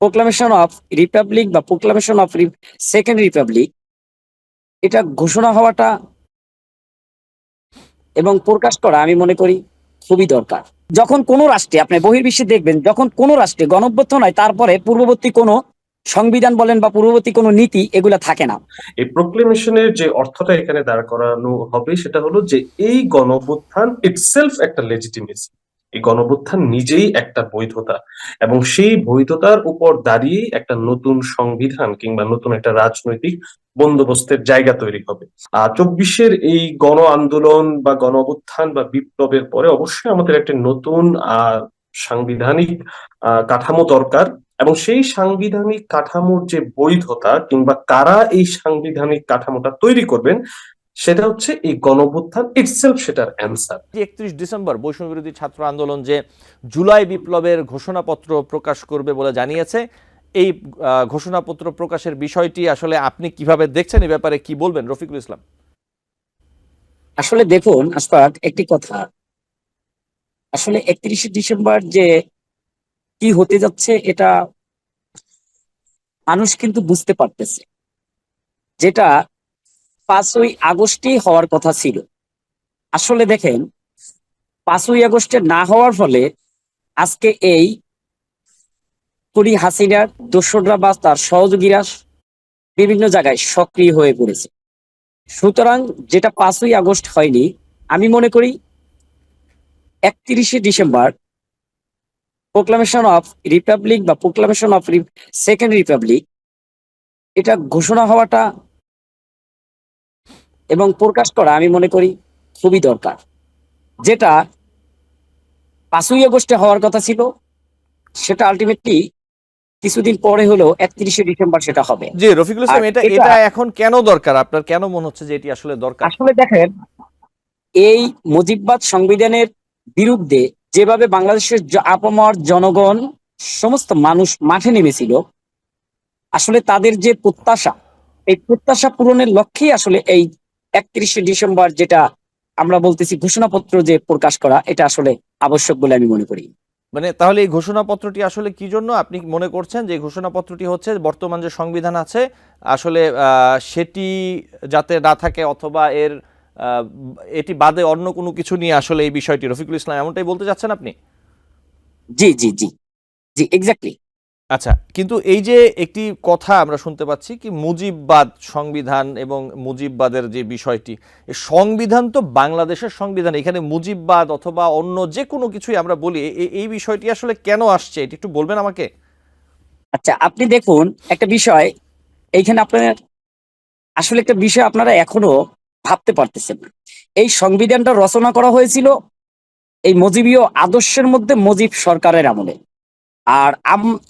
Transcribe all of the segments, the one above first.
Proclamation of Republic বা proclamation of second Republic এটা ঘোষণা হওয়াটা এবং প্রকাশ করা আমি মনে করি খুবই দরকার। যখন কোনো রাষ্ট্রে আপনি বহির্বিশ্বে দেখবেন, যখন কোনো রাষ্ট্রে গণঅভ্যুত্থান হয় তারপরে পূর্ববর্তী কোনো সংবিধান বলেন বা পূর্ববর্তী কোনো নীতি এগুলা থাকে না। এই প্রোক্লেমেশনের যে অর্থটা এখানে দাঁড় করানো হবে সেটা হলো যে এই গণঅভ্যুত্থান ইটসেলফ একটা লেজিটিমেসি, এই গণঅভ্যুত্থান নিজেই একটা বৈধতা, এবং সেই বৈধতার উপর দাঁড়িয়ে একটা নতুন সংবিধান কিংবা নতুন একটা রাজনৈতিক বন্দোবস্তের জায়গা তৈরি হবে। 24-এর এই গণ আন্দোলন বা গণ অভ্যুত্থান বা বিপ্লবের পরে অবশ্যই আমাদের একটা নতুন সাংবিধানিক কাঠামো দরকার, এবং সেই সাংবিধানিক কাঠামোর যে বৈধতা কিংবা কারা এই সাংবিধানিক কাঠামোটা তৈরি করবেন সেটা হচ্ছে এই গণঅভ্যুত্থান ইটসেলফ সেটার অ্যান্সার। 31 ডিসেম্বর বৈষম্য বিরোধী ছাত্র আন্দোলন যে জুলাই বিপ্লবের ঘোষণাপত্র প্রকাশ করবে বলে জানিয়েছে, এই ঘোষণাপত্র প্রকাশের বিষয়টি আসলে আপনি কিভাবে দেখছেন, এই ব্যাপারে কি বলবেন রফিকুল ইসলাম? আসলে দেখুন আশফাক, একটি কথা, আসলে 31শে ডিসেম্বর যে কি হতে যাচ্ছে এটা মানুষ কিন্তু বুঝতে পারতেছে, যেটা 5ই আগস্টই হওয়ার কথা ছিল। আসলে দেখেন 5ই আগস্টে না হওয়ার ফলে আজকে এই হাসিনার দোসররা বা তার সহযোগীরা বিভিন্ন জায়গায় সক্রিয় হয়ে পড়েছে। সুতরাং যেটা 5ই আগস্ট হয়নি, আমি মনে করি 31শে ডিসেম্বর প্রোক্লামেশন অফ রিপাবলিক বা প্রোক্লামেশন অফ সেকেন্ড রিপাবলিক এটা ঘোষণা হওয়াটা এবং প্রকাশ করা আমি মনে করি খুবই দরকার। যেটা 5ই আগস্টে হওয়ার কথা ছিল সেটা আলটিমেটলি কিছুদিন পরে হলেও 31শে ডিসেম্বর সেটা হবে। জি রফিকুল ইসলাম, এটা এখন কেন দরকার, আপনার কেন মনে হচ্ছে যে এটি আসলে দরকার? আসলে দেখেন, এই মুজিববাদ সংবিধানের বিরুদ্ধে যেভাবে বাংলাদেশের আপামর জনগণ সমস্ত মানুষ মাঠে নেমেছিল, আসলে তাদের যে প্রত্যাশা, এই প্রত্যাশা পূরণের লক্ষ্যেই আসলে এই 31শে ডিসেম্বর যেটা আমরা বলতেছি ঘোষণাপত্র যে প্রকাশ করা, এটা আসলে আবশ্যক বলে আমি মনে করি। মানে তাহলে এই ঘোষণাপত্রটি আসলে কি জন্য আপনি মনে করছেন যে ঘোষণাপত্রটি হচ্ছে বর্তমান যে সংবিধান আছে আসলে সেটি যাতে না থাকে, অথবা এটি বাদে অন্য কোনো কিছু নিয়ে আসলে এই বিষয়টি, রফিকুল ইসলাম এমনটাই বলতে চাচ্ছেন আপনি? জি জি জি জি, এক্স্যাক্টলি। আচ্ছা, কিন্তু এই যে একটি কথা আমরা শুনতে পাচ্ছি কি মুজিববাদ সংবিধান এবং মুজিববাদের যে বিষয়টি, এই সংবিধান তো বাংলাদেশের সংবিধান, এখানে মুজিববাদ অথবা অন্য যে কোনো কিছুই আমরা বলি, এই বিষয়টি আসলে কেন আসছে এটি একটু বলবেন আমাকে? আচ্ছা, আপনি দেখুন একটা বিষয় এইখানে, আপনার আসলে একটা বিষয় আপনারা এখনো ভাবতে পারতেছেন না। এই সংবিধানটা রচনা করা হয়েছিল এই মুজিবীয় আদর্শের মধ্যে মুজিব সরকারের আমলে। আর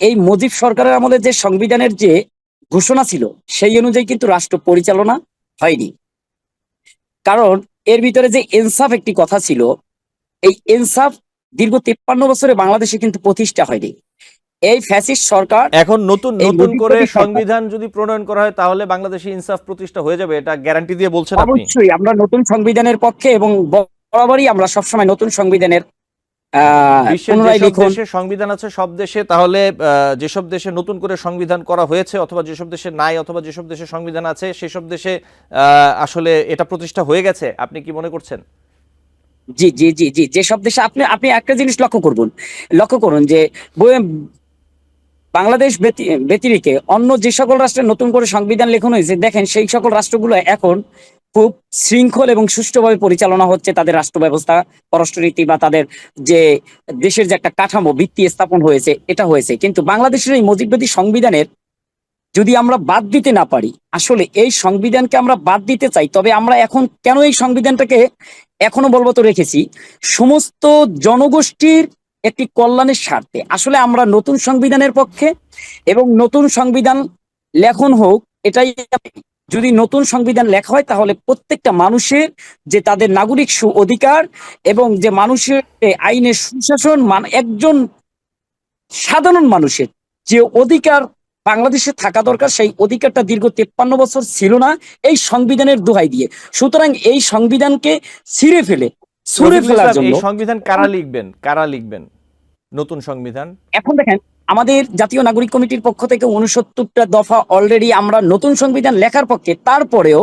এই মুজিব সরকারের আমলে যে সংবিধানের যে ঘোষণা ছিল সেই অনুযায়ী কিন্তু রাষ্ট্র পরিচালনা হয়নি। কারণ এর ভিতরে যে ইনসাফ একটি কথা ছিল, এই ইনসাফ দীর্ঘ 53 বছরে বাংলাদেশে কিন্তু প্রতিষ্ঠা হয়নি। এই ফ্যাসিস্ট সরকার এখন নতুন করে সংবিধান যদি প্রণয়ন করা হয় তাহলে বাংলাদেশে ইনসাফ প্রতিষ্ঠা হয়ে যাবে, এটা গ্যারান্টি দিয়ে বলছেন আপনি? অবশ্যই আমরা নতুন সংবিধানের পক্ষে এবং বরাবরই আমরা সবসময় নতুন সংবিধানের দেশে সংবিধান আছে সব দেশে, তাহলে যেসব দেশে নতুন করে সংবিধান করা হয়েছে অথবা যেসব দেশে নাই অথবা যেসব দেশে সংবিধান আছে সেসব দেশে আসলে এটা প্রতিষ্ঠা হয়ে গেছে, আপনি কি মনে করছেন? জি জি জি জি, যেসব দেশে আপনি একটা জিনিস লক্ষ্য করুন যে বাংলাদেশ ব্যতিরেকে অন্য যে সকল রাষ্ট্রে নতুন করে সংবিধান লেখন হয়েছে, দেখেন সেই সকল রাষ্ট্রগুলো এখন খুব শৃঙ্খল এবং সুষ্ঠুভাবে পরিচালনা হচ্ছে তাদের রাষ্ট্র ব্যবস্থা, পররাষ্ট্রনীতি বা তাদের যে দেশের যে একটা কাঠামো ভিত্তি স্থাপন হয়েছে, এটা হয়েছে। কিন্তু বাংলাদেশের এই মুজিববাদী সংবিধানের যদি আমরা বাদ দিতে না পারি, আসলে এই সংবিধানকে আমরা বাদ দিতে চাই, তবে আমরা এখন কেন এই সংবিধানটাকে এখনো বলবৎ রেখেছি, সমস্ত জনগোষ্ঠীর একটি কল্যাণের স্বার্থে আসলে আমরা নতুন সংবিধানের পক্ষে, এবং নতুন সংবিধান লেখন হোক এটাই। যদি নতুন সংবিধান লেখা হয় তাহলে প্রত্যেকটা মানুষের যে তাদের নাগরিক অধিকার এবং যে মানুষের আইনের সুশাসন, একজন সাধারণ মানুষের যে অধিকার বাংলাদেশে থাকা দরকার, সেই অধিকারটা দীর্ঘ 53 বছর ছিল না এই সংবিধানের দোহাই দিয়ে। সুতরাং এই সংবিধানকে ছুঁড়ে ফেলার জন্য এই সংবিধান কারা লিখবেন নতুন সংবিধান? এখন দেখেন আমাদের জাতীয় নাগরিক কমিটির পক্ষ থেকে 69টা দফা অলরেডি আমরা নতুন সংবিধান লেখার পক্ষে, তারপরেও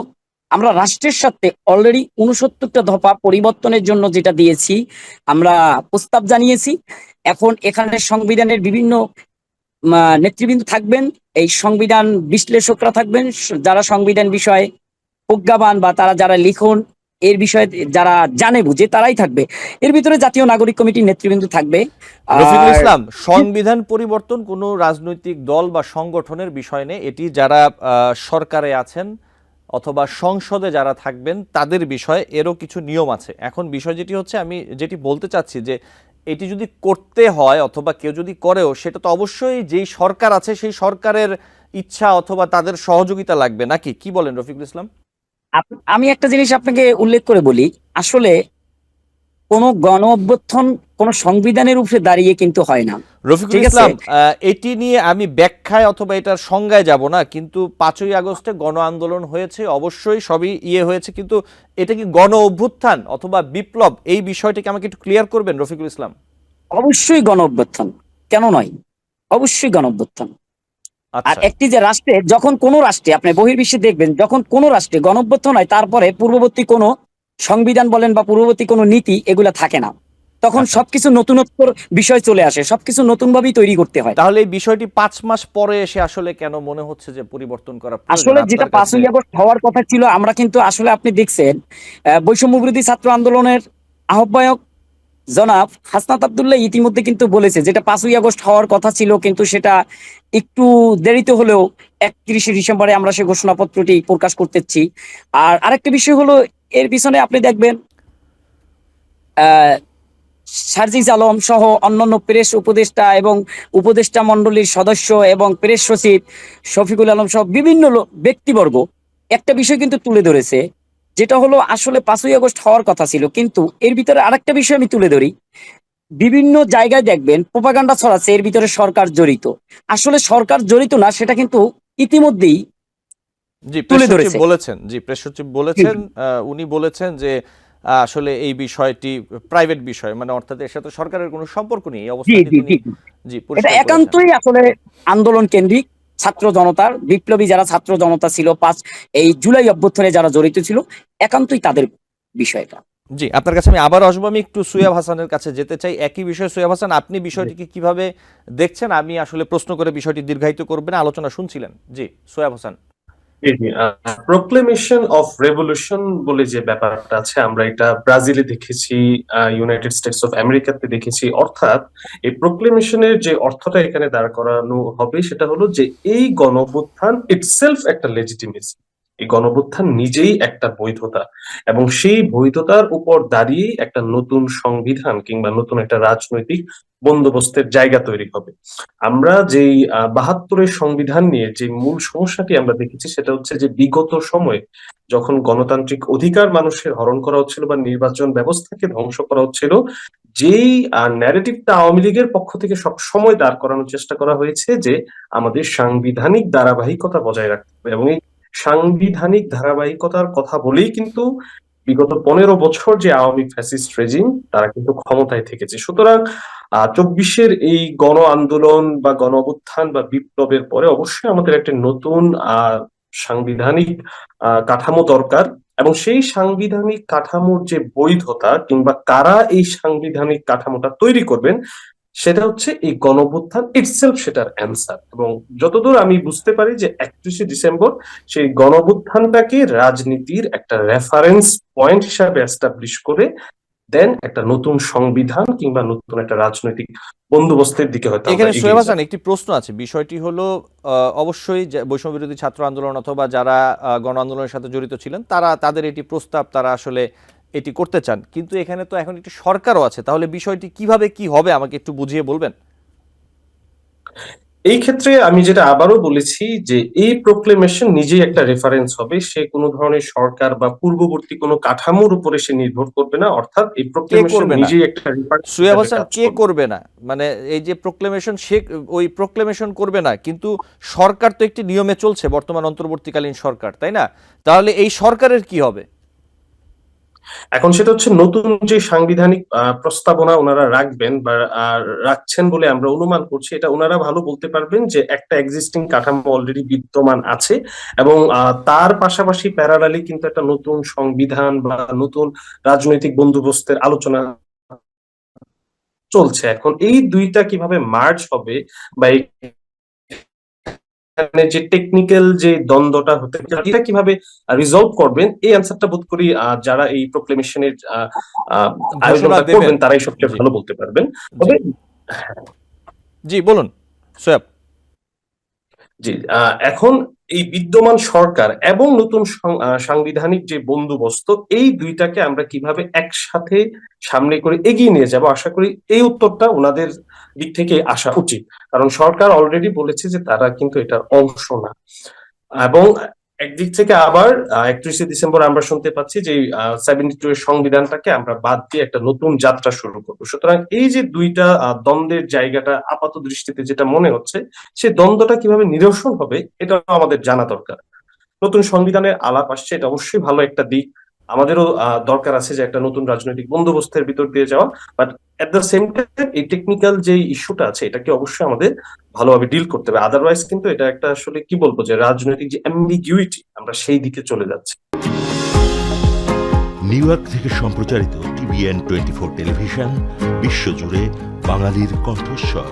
আমরা রাষ্ট্রের সাথে অলরেডি 69টা দফা পরিবর্তনের জন্য যেটা দিয়েছি, আমরা প্রস্তাব জানিয়েছি। এখন এখানে সংবিধানের বিভিন্ন নেতৃবৃন্দ থাকবেন, এই সংবিধান বিশ্লেষকরা থাকবেন, যারা সংবিধান বিষয়ে প্রজ্ঞাবান বা তারা যারা লিখন এর বিষয়ে যারা জানে বুঝে তারাই থাকবে। এর ভিতরে জাতীয় নাগরিক কমিটির নেতৃবৃন্দ থাকবে। রফিকুল আর ইসলাম, সংবিধান পরিবর্তন কোনো রাজনৈতিক দল বা সংগঠনের বিষয় নেই, এটি যারা সরকারে আছেন অথবা সংসদে যারা থাকবেন তাদের বিষয়ে, এরও কিছু নিয়ম আছে। এখন বিষয় যেটি হচ্ছে, আমি যেটি বলতে চাচ্ছি যে এটি যদি করতে হয় অথবা কেউ যদি করেও, সেটা তো অবশ্যই যেই সরকার আছে সেই সরকারের ইচ্ছা অথবা তাদের সহযোগিতা লাগবে, নাকি কি বলেন রফিকুল ইসলাম? আমি একটা জিনিস আপনাকে উল্লেখ করে বলি, আসলে কোনো গণ অভ্যুত্থান কোনো সংবিধানের উপরে দাঁড়িয়ে কিন্তু হয় না। রফিকুল ঠিক আছে, ইসলাম, এটি নিয়ে আমি ব্যাখ্যায় অথবা এটার সংজ্ঞায় যাব না, কিন্তু 5ই আগস্টে গণ আন্দোলন হয়েছে, অবশ্যই সবই হয়েছে, কিন্তু এটা কি গণ অভ্যুত্থান অথবা বিপ্লব, এই বিষয়টাকে আমাকে একটু ক্লিয়ার করবেন রফিকুল ইসলাম? অবশ্যই গণ অভ্যুত্থান, কেন নয়, অবশ্যই গণ অভ্যুত্থান। আর আচ্ছা, একটি যে রাষ্ট্রে, যখন কোনো রাষ্ট্রে আপনি বহির্বিশ্বে দেখবেন, যখন কোনো রাষ্ট্রে গণ অভ্যুত্থান হয়, তারপরে পূর্ববর্তী কোনো সংবিধান বলেন বা পূর্ববর্তী কোনো নীতি এগুলা থাকে না, তখন আচ্ছা। সবকিছু নতুনত্বর বিষয় চলে আসে, সবকিছু নতুন ভাবেই তৈরি করতে হয়। তাহলে এই বিষয়টি 5 মাস পরে এসে আসলে কেন মনে হচ্ছে যে পরিবর্তন করা প্রয়োজন আসলে যেটা আপনার কাছে? 5ই আগস্ট হওয়ার কথা ছিল, আমরা কিন্তু আসলে আপনি দেখছেন বৈষম্য বিরোধী ছাত্র আন্দোলনের আহ্বায়ক জনাব হাসনাত আব্দুল্লাহ ইতিমধ্যে কিন্তু বলেছে, যেটা 5ই আগস্ট হওয়ার কথা ছিল, কিন্তু সেটা একটু দেরিতে হলেও 31শে ডিসেম্বরে আমরা সেই ঘোষণাপত্রটি প্রকাশ করতেছি। আর আরেকটা বিষয় হলো, এর পিছনে আপনি দেখবেন আহ সার্জিস আলম সহ অন্যান্য প্রেস উপদেষ্টা এবং উপদেষ্টা মণ্ডলীর সদস্য এবং প্রেস সচিব শফিকুল আলম সহ বিভিন্ন ব্যক্তিবর্গ একটা বিষয় কিন্তু তুলে ধরেছে, যেটা হলো আসলে 5ই আগস্ট হওয়ার কথা ছিল, কিন্তু এর ভিতরে আরেকটা বিষয় আমি তুলে ধরি। বিভিন্ন জায়গায় দেখবেন প্রোপাগান্ডা ছড়াচ্ছে এর ভিতরে সরকার জড়িত, আসলে সরকার জড়িত না, সেটা কিন্তু ইতিমধ্যেই জি, প্রেস তুলে সচিব ধরেছে। বলেছেন, জি প্রেস সচিব বলেছেন, উনি বলেছেন যে আসলে এই বিষয়টি প্রাইভেট বিষয়, মানে অর্থাৎ এর সাথে সরকারের কোনো সম্পর্ক নেই, এই জি অবস্থানটি জি তিনি জি জি এটা পরিষ্কার করেছেন। একান্তই আসলে আন্দোলন কেন্দ্রিক, ছাত্র জনতার বিপ্লবী যারা ছাত্র জনতা ছিল, এই জুলাই অভ্যুত্থানে যারা জড়িত ছিল, একান্তই তাদের বিষয়টা। জি, আপনার কাছে আমি আবার আসবো, আমি একটু সুয়েব হাসানের কাছে যেতে চাই একই বিষয়। সুয়েব হাসান, আপনি বিষয়টিকে কিভাবে দেখছেন? আমি আসলে প্রশ্ন করে বিষয়টি দীর্ঘায়িত করবে না, আলোচনা শুনছিলেন। জি, সুয়েব হাসান। জি, জি। প্রোক্লেমেশন অফ রেভলিউশন বলে যে ব্যাপারটা আছে, আমরা এটা ব্রাজিলে দেখেছি, ইউনাইটেড স্টেটস অফ আমেরিকাতে দেখেছি। অর্থাৎ এই প্রোক্লেমেশনের যে অর্থটা এখানে দাঁড় করানো হবে সেটা হলো যে এই গণঅভ্যুত্থান ইটসেলফ একটা লেজিটিমেসি, এই গণঅভ্যুত্থান নিজেই একটা বৈধতা, এবং সেই বৈধতার উপর দাঁড়িয়ে একটা নতুন সংবিধান কিংবা নতুন একটা রাজনৈতিক বন্দোবস্তের জায়গা তৈরি হবে। আমরা যেই 72-এর সংবিধান নিয়ে যে মূল সমস্যাটি আমরা দেখেছি সেটা হচ্ছে যে বিগত সময়ে যখন গণতান্ত্রিক অধিকার মানুষের হরণ করা হচ্ছিল বা নির্বাচন ব্যবস্থাকে ধ্বংস করা হচ্ছিল, যেই ন্যারেটিভটা আওয়ামী লীগের পক্ষ থেকে সব সময় দাঁড় করানোর চেষ্টা করা হয়েছে যে আমাদের সাংবিধানিক ধারাবাহিকতা বজায় রাখতে হবে, এবং এই সাংবিধানিক ধারাবাহিকতার কথা বলেই কিন্তু বিগত 15 বছর যে আওয়ামী ফ্যাসিস্ট রেজিম তারা কিন্তু ক্ষমতায় থেকেছে। সুতরাং 24-এর এই গণ আন্দোলন বা গণ অভ্যুত্থান বা বিপ্লবের পরে অবশ্যই আমাদের একটা নতুন সাংবিধানিক কাঠামো দরকার, এবং সেই সাংবিধানিক কাঠামোর যে বৈধতা কিংবা কারা এই সাংবিধানিক কাঠামোটা তৈরি করবেন সেটা হচ্ছে এই গণঅভ্যুত্থান ইটসেলফ সেটার অ্যান্সার। এবং যতদূর আমি বুঝতে পারি যে 31শে ডিসেম্বর সেই গণঅভ্যুত্থানটাকে রাজনীতির একটা রেফারেন্স পয়েন্ট হিসাবে এস্টাবলিশ করে দেন একটা নতুন সংবিধান কিংবা নতুন একটা রাজনৈতিক বন্দোবস্তের দিকে হয়তো আমরা এখানে সোহেব এগিয়ে হাসান, যাব। একটি প্রশ্ন আছে। বিষয়টি হলো অবশ্যই যে বৈষম্য বিরোধী ছাত্র আন্দোলন অথবা যারা গণ আন্দোলনের সাথে জড়িত ছিলেন তারা, তাদের এটি প্রস্তাব, তারা আসলে এটি করতে চান, কিন্তু এখানে তো এখন একটি সরকারও আছে, তাহলে বিষয়টি কিভাবে কি হবে আমাকে একটু বুঝিয়ে বলবেন? এই ক্ষেত্রে আমি যেটা আবারও বলেছি যে এই প্রোক্লেমেশন নিজেই একটা রেফারেন্স হবে, সে কোনো ধরনের সরকার বা পূর্ববর্তী কোনো কাঠামোর উপরে সে নির্ভর করবে না। অর্থাৎ এই কে প্রোক্লেমেশন করবে না? নিজেই একটা রেফারেন্স সুয়েব হিসেবে হাসান, কাজ কে করবে। করবে না? মানে এই যে প্রোক্লেমেশন, সে ওই প্রোক্লেমেশন করবে না, কিন্তু সরকার তো একটি নিয়মে চলছে, বর্তমান অন্তর্বর্তীকালীন সরকার, তাই না? তাহলে এই সরকারের কি হবে? এখন সেটা হচ্ছে নতুন যে সাংবিধানিক প্রস্তাবনা ওনারা রাখবেন বা রাখছেন বলে আমরা অনুমান করছি, এটা ওনারা ভালো বলতে পারবেন যে একটা এক্সিস্টিং কাঠামো অলরেডি বিদ্যমান আছে এবং তার পাশাপাশি প্যারালালি কিন্তু একটা নতুন সংবিধান বা নতুন রাজনৈতিক বন্দোবস্তের আলোচনা চলছে। এখন এই দুইটা কিভাবে মার্জ হবে বা এখানে যে টেকনিক্যাল যে দ্বন্দ্বটা হতে পারে এটা কিভাবে রিজলভ করবেন, এই অ্যান্সারটা বোধ করি যারা এই প্রোক্লেমেশনের ঘোষণা আয়োজনটা দেবেন। করবেন তারাই সবচেয়ে জি ভালো বলতে পারবেন। জি তবে জি বলুন সোয়াব। জি, এখন এই বিদ্যমান সরকার এবং নতুন সাংবিধানিক যে বন্দোবস্ত, এই দুইটাকে আমরা কিভাবে একসাথে সামনে করে এগিয়ে নিয়ে যাব, আশা করি এই উত্তরটা ওনাদের দিক থেকে আসা উচিত। কারণ সরকার অলরেডি বলেছে যে তারা কিন্তু এটার অংশ না। এবং একদিক থেকে আবার 31শে ডিসেম্বর আমরা শুনতে পাচ্ছি যে 72 এর সংবিধানটাকে আমরা বাদ দিয়ে একটা নতুন যাত্রা শুরু করবো। সুতরাং এই যে দুইটা দ্বন্দ্বের জায়গাটা আপাত দৃষ্টিতে যেটা মনে হচ্ছে, সেই দ্বন্দ্বটা কিভাবে নিরসন হবে এটাও আমাদের জানা দরকার। নতুন সংবিধানের আলাপ আসছে, এটা অবশ্যই ভালো একটা দিক। আমাদেরও দরকার আছে যে একটা নতুন রাজনৈতিক বন্দোবস্তের ভিতর দিয়ে যাওয়া, but at the same time এই টেকনিক্যাল যে ইস্যুটা আছে এটাকে অবশ্যই আমাদের ভালোভাবে ডিল করতে হবে। আদারওয়াইজ কিন্তু এটা একটা আসলে কি বলবো যে রাজনৈতিক যে অ্যাম্বিগুইটি, আমরা সেই দিকে চলে যাচ্ছি। নিউ ইয়র্ক থেকে সম্প্রচারিত TVN 24 টেলিভিশন বিশ্বজুড়ে বাঙালির কণ্ঠস্বর।